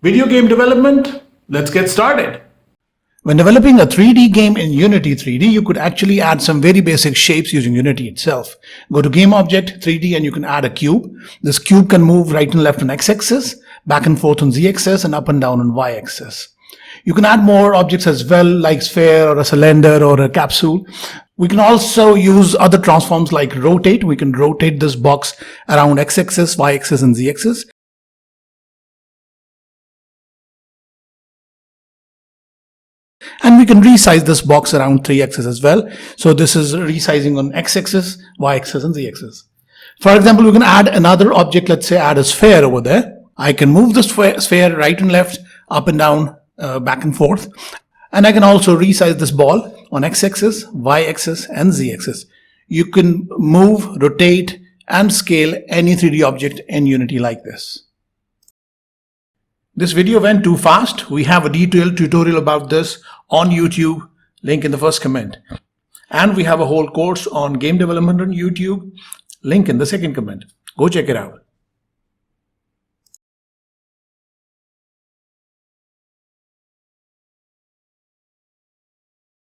Video game development, let's get started. When developing a 3D game in Unity 3D, you could actually add some very basic shapes using Unity itself. Go to Game Object 3D and you can add a cube. This cube can move right and left on x-axis, back and forth on z-axis, and up and down on y-axis. You can add more objects as well, like sphere or a cylinder or a capsule. We can also use other transforms like rotate. We can rotate this box around x-axis, y-axis, and z-axis. And we can resize this box around 3 axes as well. So this is resizing on x-axis, y-axis, and z-axis. For example, we can add another object. Let's say add a sphere over there. I can move the sphere right and left, up and down, back and forth. And I can also resize this ball on x-axis, y-axis, and z-axis. You can move, rotate, and scale any 3D object in Unity like this. This video went too fast. We have a detailed tutorial about this on YouTube, link in the first comment. And we have a whole course on game development on YouTube, link in the second comment. Go check it out.